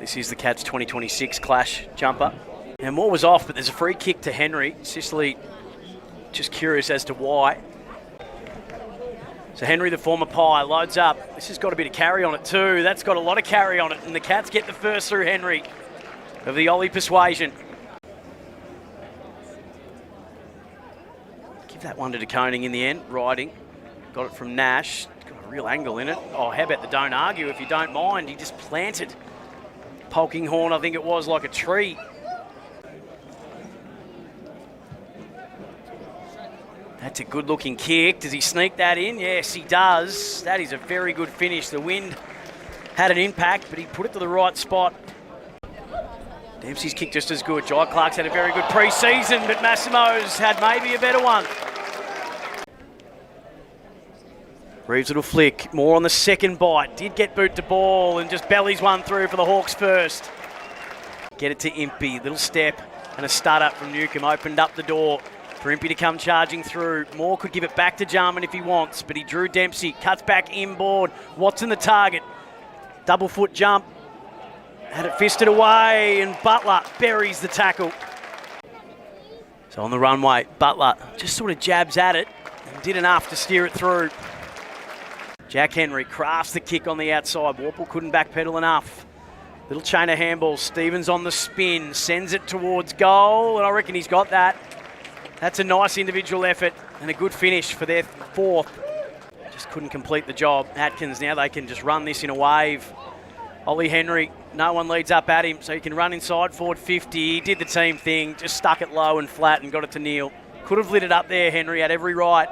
This is the Cats 2026 clash jumper. And Moore was off, but there's a free kick to Henry. Sicily just curious as to why. So Henry, the former Pie, loads up. This has got a bit of carry on it too. That's got a lot of carry on it. And the Cats get the first through Henry of the Ollie persuasion. Give that one to De Koning in the end. Riding. Got it from Nash. Got a real angle in it. Oh, how about the don't argue if you don't mind. He just planted Polkinghorn, I think it was, like a tree. That's a good-looking kick. Does he sneak that in? Yes, he does. That is a very good finish. The wind had an impact, but he put it to the right spot. Dempsey's kick just as good. Jai Clark's had a very good pre-season, but Massimo's had maybe a better one. Reeves' little flick. More on the second bite. Did get boot to ball and just bellies one through for the Hawks first. Get it to Impey. Little step and a start up from Newcomb. Opened up the door for Impey to come charging through. Moore could give it back to Jarman if he wants, but he drew Dempsey. Cuts back inboard. Watson the target. Double foot jump. Had it fisted away, and Butler buries the tackle. So on the runway, Butler just sort of jabs at it and did enough to steer it through. Jack Henry crafts the kick on the outside. Warple couldn't backpedal enough. Little chain of handballs. Stevens on the spin, sends it towards goal, and I reckon he's got that. That's a nice individual effort and a good finish for their fourth. Just couldn't complete the job. Atkins, now they can just run this in a wave. Ollie Henry, no one leads up at him, so he can run inside forward 50. He did the team thing, just stuck it low and flat and got it to Neil. Could have lit it up there, Henry, had every right.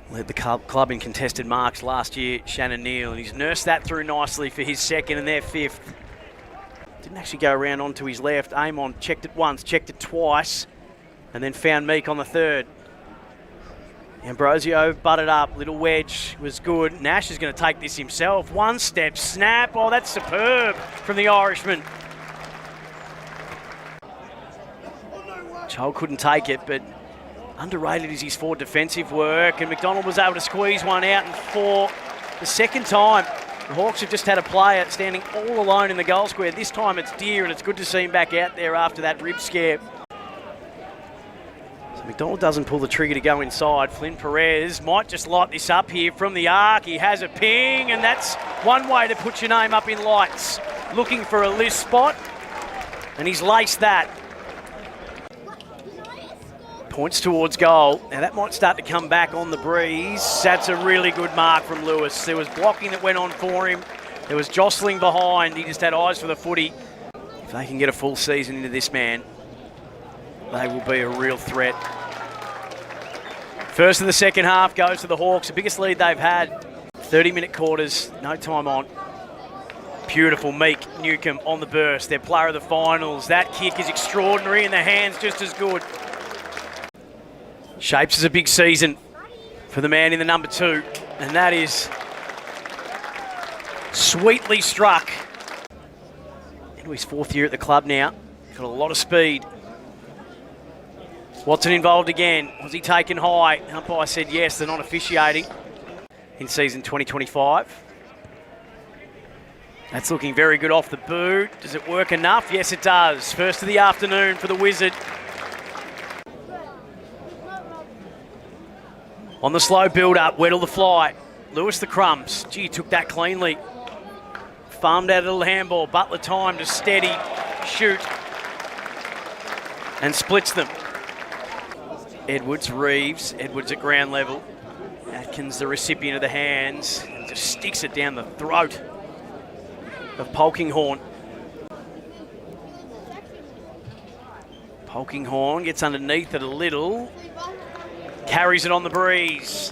Led the club in contested marks last year, Shannon Neal, and he's nursed that through nicely for his second and their fifth. Didn't actually go around onto his left. Amon checked it once, checked it twice, and then found Meek on the third. Ambrosio butted up, little wedge was good. Nash is going to take this himself. One step, snap. Oh, that's superb from the Irishman. Chol couldn't take it, but underrated is his forward defensive work, and McDonald was able to squeeze one out, and for the second time, the Hawks have just had a player standing all alone in the goal square. This time it's Deer, and it's good to see him back out there after that rib scare. So McDonald doesn't pull the trigger to go inside. Flynn Perez might just light this up here from the arc. He has a ping, and that's one way to put your name up in lights. Looking for a list spot, and he's laced that. Points towards goal. Now that might start to come back on the breeze. That's a really good mark from Lewis. There was blocking that went on for him. There was jostling behind. He just had eyes for the footy. If they can get a full season into this man, they will be a real threat. First of the second half goes to the Hawks. The biggest lead they've had. 30-minute quarters, no time on. Beautiful. Meek Newcomb on the burst. Their player of the finals. That kick is extraordinary, and the hand's just as good. Shapes is a big season for the man in the number 2, and that is sweetly struck. Into his 4th year at the club now. Got a lot of speed. Watson involved again. Was he taken high? Umpire said yes, they're not officiating in season 2025. That's looking very good off the boot. Does it work enough? Yes, it does. First of the afternoon for the Wizard. On the slow build-up, Weddle the fly. Lewis the crumbs. Gee, took that cleanly. Farmed out a little handball. Butler time to steady, shoot, and splits them. Edwards, Reeves. Edwards at ground level. Atkins, the recipient of the hands, and just sticks it down the throat of Polkinghorn. Polkinghorn gets underneath it a little. Carries it on the breeze.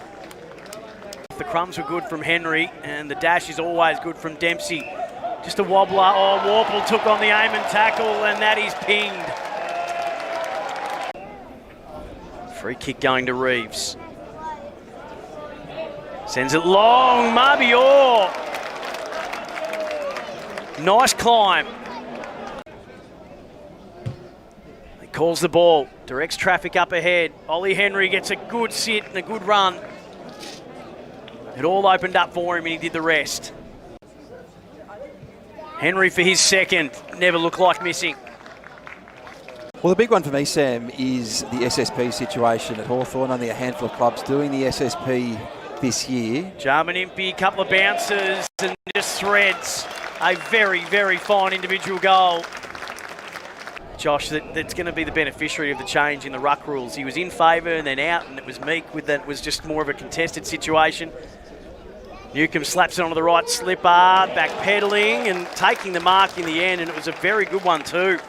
The crumbs were good from Henry, and the dash is always good from Dempsey. Just a wobbler. Oh, Warple took on the aim and tackle, and that is pinged. Free kick going to Reeves. Sends it long. Marbior. Nice climb. Calls the ball, directs traffic up ahead. Ollie Henry gets a good sit and a good run. It all opened up for him and he did the rest. Henry for his second. Never looked like missing. Well, the big one for me, Sam, is the SSP situation at Hawthorn. Only a handful of clubs doing the SSP this year. Jarman Impey, couple of bounces and just threads. A very, very fine individual goal. Josh, that's going to be the beneficiary of the change in the ruck rules. He was in favour and then out, and it was Meek with that. It was just more of a contested situation. Newcomb slaps it onto the right slipper, backpedaling and taking the mark in the end, and it was a very good one too.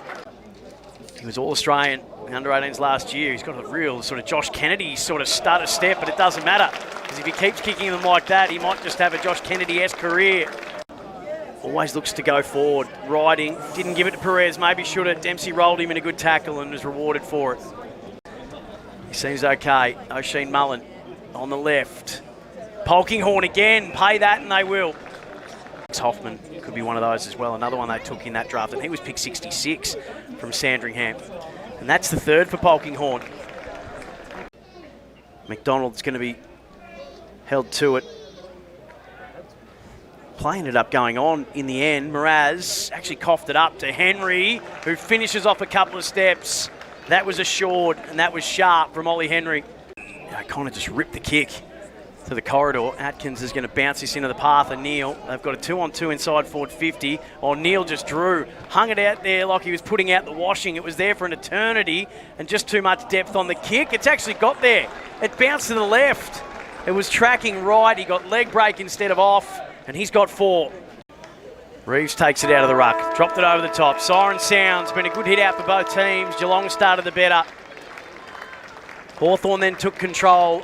He was All-Australian under-18s last year. He's got a real sort of Josh Kennedy sort of stutter step, but it doesn't matter, because if he keeps kicking them like that, he might just have a Josh Kennedy-esque career. Always looks to go forward, riding, didn't give it to Perez, maybe should have. Dempsey rolled him in a good tackle and was rewarded for it. He seems okay. O'Sheen Mullen on the left. Polkinghorn again, pay that and they will. Hoffman could be one of those as well, another one they took in that draft, and he was pick 66 from Sandringham. And that's the third for Polkinghorn. McDonald's going to be held to it. Play ended up going on in the end. Mraz actually coughed it up to Henry, who finishes off a couple of steps. That was assured, and that was sharp from Ollie Henry. O'Connor just ripped the kick to the corridor. Atkins is going to bounce this into the path of Neil. They've got a 2-on-2 inside forward 50. Oh, Neil just drew, hung it out there like he was putting out the washing. It was there for an eternity, and just too much depth on the kick. It's actually got there. It bounced to the left. It was tracking right. He got leg break instead of off, and he's got 4. Reeves takes it out of the ruck, dropped it over the top. Siren sounds, been a good hit out for both teams. Geelong started the better. Hawthorn then took control.